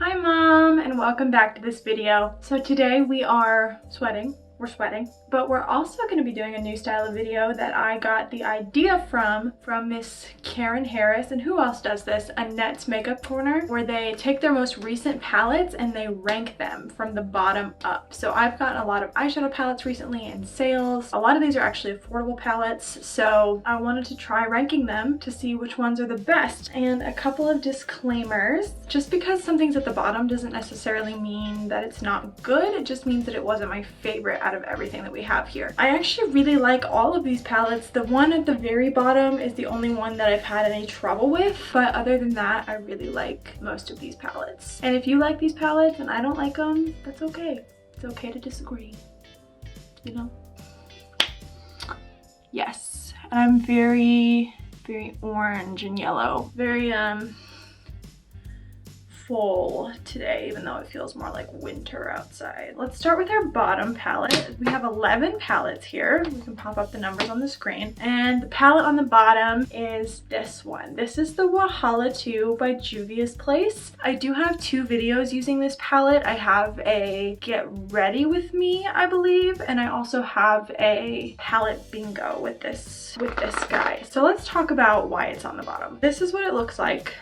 Hi Mom, and welcome back to this video. So today we are sweating. We're sweating, but we're also going to be doing a new style of video that I got the idea from Miss Karen Harris. And who else does this? Annette's Makeup Corner, where they take their most recent palettes and they rank them from the bottom up. So I've gotten a lot of eyeshadow palettes recently in sales. A lot of these are actually affordable palettes, so I wanted to try ranking them to see which ones are the best. And a couple of disclaimers: just because something's at the bottom doesn't necessarily mean that it's not good. It just means that it wasn't my favorite out of everything that we have here. I actually really like all of these palettes. The one at the very bottom is the only one that I've had any trouble with, but other than that, I really like most of these palettes. And if you like these palettes and I don't like them, that's okay. It's okay to disagree, you know? Yes, I'm very orange and yellow. Very full today, even though it feels more like winter outside. Let's start with our bottom palette. We have 11 palettes here. We can pop up the numbers on the screen. And the palette on the bottom is this one. This is the Wahalla 2 by Juvia's Place. I do have two videos using this palette. I have a get ready with me, I believe, and I also have a palette bingo with this guy. So let's talk about why it's on the bottom. This is what it looks like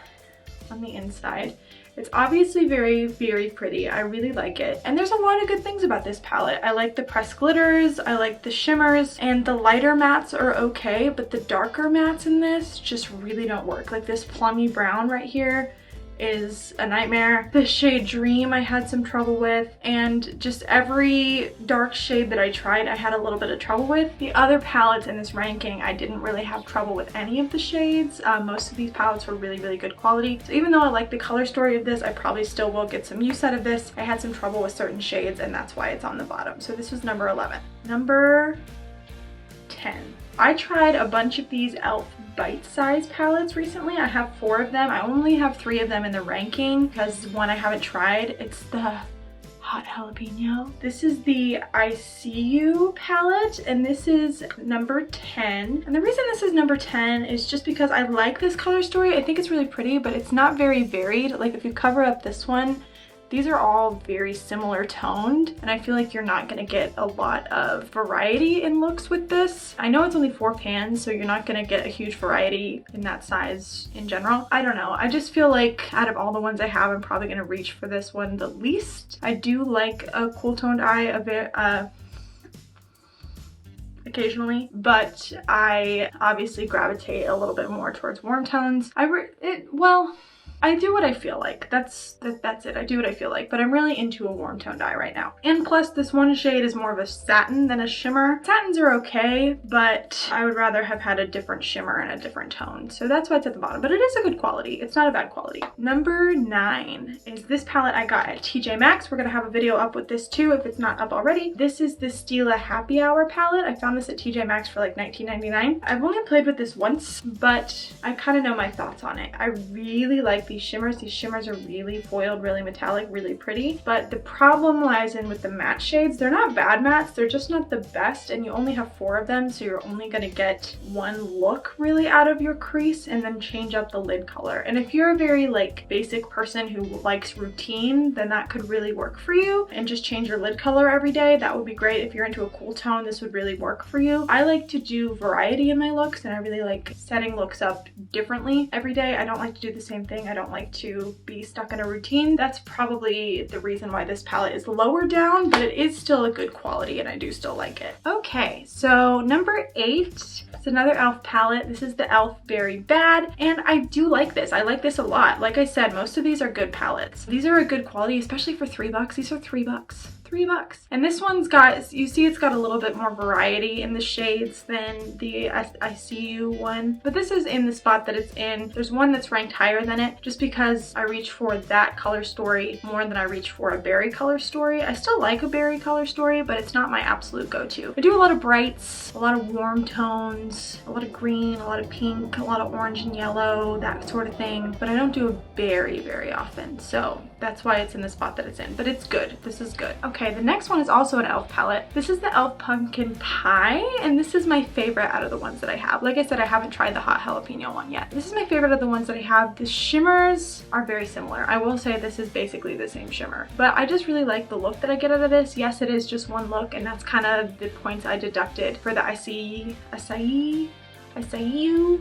on the inside. It's obviously very pretty. I really like it. And there's a lot of good things about this palette. I like the pressed glitters, I like the shimmers, and the lighter mattes are okay, but the darker mattes in this just really don't work. Like this plummy brown right here is a nightmare. The shade Dream I had some trouble with, and just every dark shade that I tried I had a little bit of trouble with. The other palettes in this ranking I didn't really have trouble with any of the shades. Most of these palettes were really good quality. So even though I like the color story of this, I probably still will get some use out of this. I had some trouble with certain shades, and that's why it's on the bottom. So this was number 11. Number 10. I tried a bunch of these e.l.f. bite-sized palettes recently. I have 4 of them. I only have 3 of them in the ranking because one I haven't tried. It's the hot jalapeno. This is the Açai You palette, and this is number 10. And the reason this is number 10 is just because I like this color story. I think it's really pretty, but it's not very varied. Like if you cover up this one, these are all very similar toned, and I feel like you're not gonna get a lot of variety in looks with this. I know it's only 4 pans, so you're not gonna get a huge variety in that size in general. I don't know, I just feel like out of all the ones I have, I'm probably gonna reach for this one the least. I do like a cool toned eye occasionally, but I obviously gravitate a little bit more towards warm tones. I do what I feel like. That's it. I do what I feel like, but I'm really into a warm toned eye right now. And plus this one shade is more of a satin than a shimmer. Satins are okay, but I would rather have had a different shimmer and a different tone. So that's why it's at the bottom, but it is a good quality. It's not a bad quality. Number 9 is this palette I got at TJ Maxx. We're gonna have a video up with this too if it's not up already. This is the Stila Happy Hour palette. I found this at TJ Maxx for like $19.99. I've only played with this once, but I kind of know my thoughts on it. I really like these shimmers. These shimmers are really foiled, really metallic, really pretty, but the problem lies in with the matte shades. They're not bad mattes, they're just not the best, and you only have 4 of them, so you're only gonna get one look really out of your crease and then change up the lid color. And if you're a very like basic person who likes routine, then that could really work for you, and just change your lid color every day. That would be great. If you're into a cool tone, this would really work for you. I like to do variety in my looks, and I really like setting looks up differently every day. I don't like to do the same thing. I don't like to be stuck in a routine. That's probably the reason why this palette is lower down, but it is still a good quality and I do still like it. Okay, so number 8 is another e.l.f. palette. This is the e.l.f. Very Bad, and I do like this. I like this a lot. Like I said, most of these are good palettes. These are a good quality, especially for $3. These are $3. $3. And this one's got, you see it's got a little bit more variety in the shades than the Açai You one, but this is in the spot that it's in. There's one that's ranked higher than it just because I reach for that color story more than I reach for a berry color story. I still like a berry color story, but it's not my absolute go-to. I do a lot of brights, a lot of warm tones, a lot of green, a lot of pink, a lot of orange and yellow, that sort of thing, but I don't do it very often, so that's why it's in the spot that it's in, but it's good. This is good. Okay. Okay, the next one is also an e.l.f. palette. This is the e.l.f. Pumpkin Pie, and this is my favorite out of the ones that I have. Like I said, I haven't tried the hot jalapeno one yet. This is my favorite of the ones that I have. The shimmers are very similar. I will say this is basically the same shimmer, but I just really like the look that I get out of this. Yes, it is just one look, and that's kind of the points I deducted for the Açai You,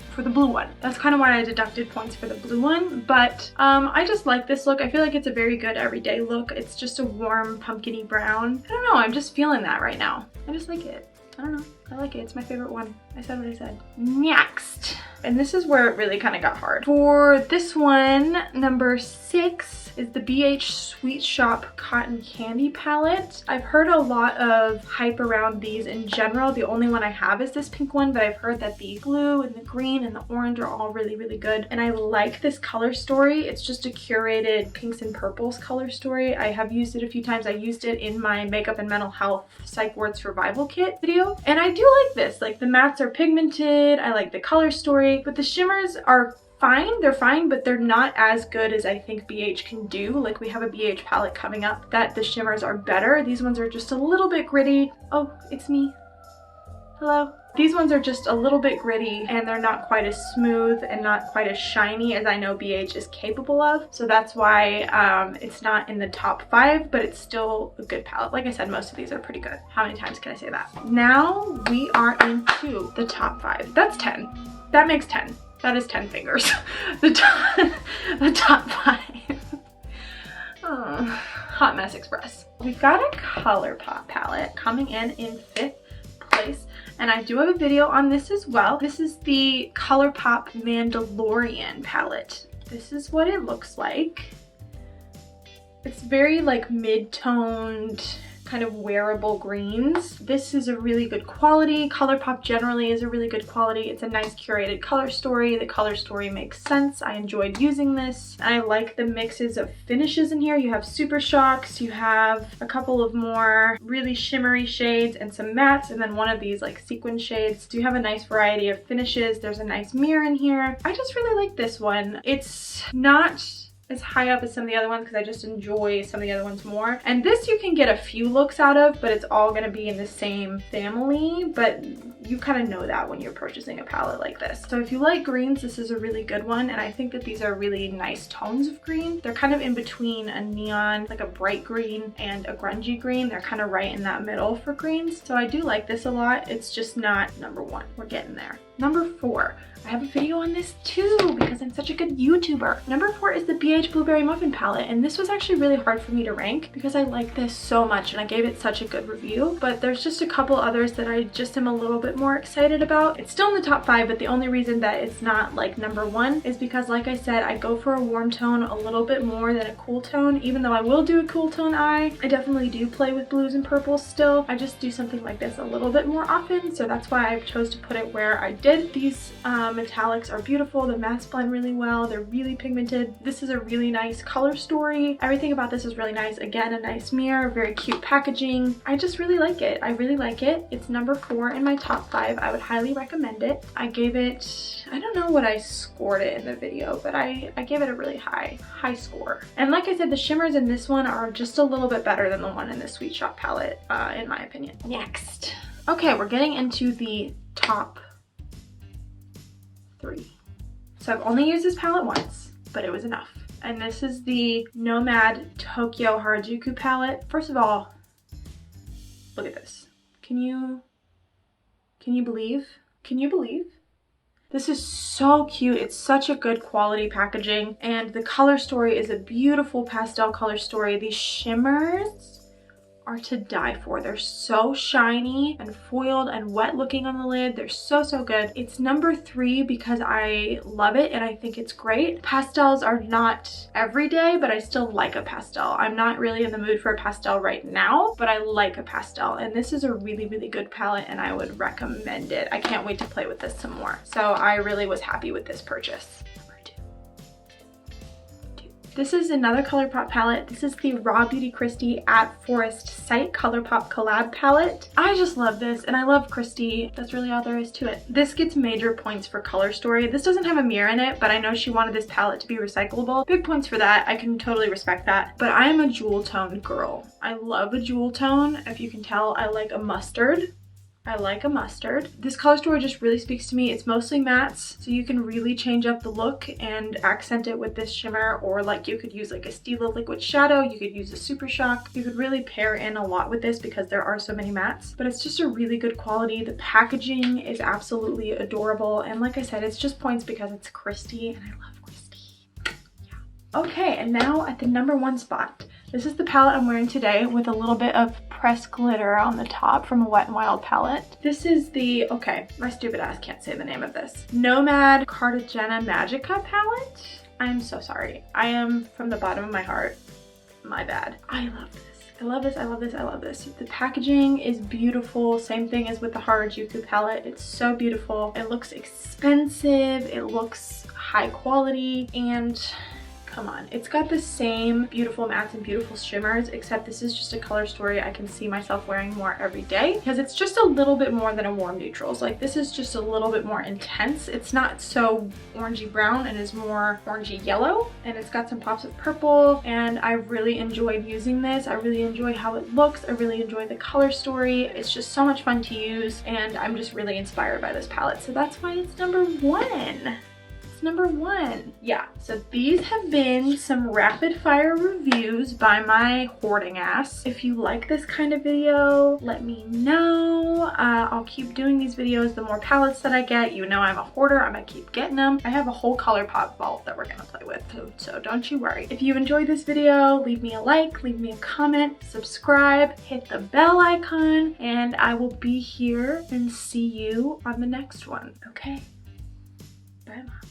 for the blue one. That's kind of why I deducted points for the blue one, but I just like this look. I feel like it's a very good everyday look. It's just a warm pumpkin-y brown. I don't know, I'm just feeling that right now. I just like it. I don't know, I like it. It's my favorite one. I said what I said. Next, and this is where it really kind of got hard. For this one, number 6 is the BH Sweet Shop Cotton Candy palette. I've heard a lot of hype around these in general. The only one I have is this pink one, but I've heard that the blue and the green and the orange are all really, really good. And I like this color story. It's just a curated pinks and purples color story. I have used it a few times. I used it in my makeup and mental health psych ward survival kit video. And I do like this. Like, the mattes are pigmented. I like the color story, but the shimmers are fine. They're fine, but they're not as good as I think BH can do. Like, we have a BH palette coming up that the shimmers are better. These ones are just a little bit gritty. Oh, it's me. Hello. These ones are just a little bit gritty, and they're not quite as smooth and not quite as shiny as I know BH is capable of. So that's why it's not in the top 5, but it's still a good palette. Like I said, most of these are pretty good. How many times can I say that? Now we are into the top 5. That's 10. That makes 10. That is 10 fingers. the top 5. Oh, Hot Mess Express. We've got a Colourpop palette coming in 5th place, and I do have a video on this as well. This is the Colourpop Mandalorian palette. This is what it looks like. It's very like mid-toned, kind of wearable greens. This is a really good quality. Colourpop generally is a really good quality. It's a nice curated color story. The color story makes sense. I enjoyed using this. I like the mixes of finishes in here. You have Super Shocks, you have a couple of more really shimmery shades and some mattes, and then one of these like sequin shades. So you have a nice variety of finishes. There's a nice mirror in here. I just really like this one. It's not as high up as some of the other ones because I just enjoy some of the other ones more. And this you can get a few looks out of, but it's all gonna be in the same family, but you kind of know that when you're purchasing a palette like this. So if you like greens, this is a really good one, and I think that these are really nice tones of green. They're kind of in between a neon, like a bright green, and a grungy green. They're kind of right in that middle for greens. So I do like this a lot. It's just not number 1. We're getting there. Number 4. I have a video on this too because I'm such a good YouTuber. Number 4 is the BH Blueberry Muffin palette, and this was actually really hard for me to rank because I like this so much and I gave it such a good review, but there's just a couple others that I just am a little bit more excited about. It's still in the top 5, but the only reason that it's not like number 1 is because, like I said, I go for a warm tone a little bit more than a cool tone. Even though I will do a cool tone eye, I definitely do play with blues and purples still. I just do something like this a little bit more often, so that's why I chose to put it where I did. These metallics are beautiful. The mattes blend really well. They're really pigmented. This is a really nice color story. Everything about this is really nice. Again, a nice mirror, very cute packaging. I just really like it. I really like it. It's number 4 in my top 5. I would highly recommend it. I gave it, I don't know what I scored it in the video, but I gave it a really high score. And like I said, the shimmers in this one are just a little bit better than the one in the Sweet Shop palette, in my opinion. Next. Okay, we're getting into the top 3. So I've only used this palette once, but it was enough. And this is the Nomad Tokyo Harajuku palette. First of all, look at this. Can you believe? Can you believe? This is so cute. It's such a good quality packaging, and the color story is a beautiful pastel color story. These shimmers are to die for. They're so shiny and foiled and wet looking on the lid. They're so good. It's number 3 because I love it and I think it's great. Pastels are not every day, but I still like a pastel. I'm not really in the mood for a pastel right now, but I like a pastel, and this is a really good palette and I would recommend it. I can't wait to play with this some more. So I really was happy with this purchase. Number 2. This is another Colourpop palette. This is the Raw Beauty Kristi at Forest Sight Colourpop collab palette. I just love this, and I love Kristi. That's really all there is to it. This gets major points for color story. This doesn't have a mirror in it, but I know she wanted this palette to be recyclable. Big points for that. I can totally respect that. But I am a jewel tone girl. I love a jewel tone. If you can tell, I like a mustard. I like a mustard. This color story just really speaks to me. It's mostly mattes, so you can really change up the look and accent it with this shimmer, or like you could use like a Stila liquid shadow, you could use a Super Shock. You could really pair in a lot with this because there are so many mattes, but it's just a really good quality. The packaging is absolutely adorable, and like I said, it's just points because it's Kristi, and I love Kristi. Yeah. Okay, and now at the #1 spot. This is the palette I'm wearing today with a little bit of pressed glitter on the top from a Wet n Wild palette. This is the, okay, my stupid ass can't say the name of this. Nomad Cartagena Mágica palette. I'm so sorry. I am from the bottom of my heart. My bad. I love this. I love this, I love this, I love this. The packaging is beautiful. Same thing as with the Harajuku palette. It's so beautiful. It looks expensive. It looks high quality, and come on, it's got the same beautiful mattes and beautiful shimmers, except this is just a color story I can see myself wearing more every day because it's just a little bit more than a warm neutrals. Like, this is just a little bit more intense. It's not so orangey brown, and is more orangey yellow, and it's got some pops of purple, and I really enjoyed using this. I really enjoy how it looks. I really enjoy the color story. It's just so much fun to use, and I'm just really inspired by this palette, so that's why it's #1. #1. Yeah, so these have been some rapid fire reviews by my hoarding ass. If you like this kind of video, let me know. I'll keep doing these videos. The more palettes that I get, you know I'm a hoarder. I'm gonna keep getting them. I have a whole Colourpop vault that we're gonna play with, so don't you worry. If you enjoyed this video, leave me a like, leave me a comment, subscribe, hit the bell icon, and I will be here and see you on the next one, okay? Bye, Mom.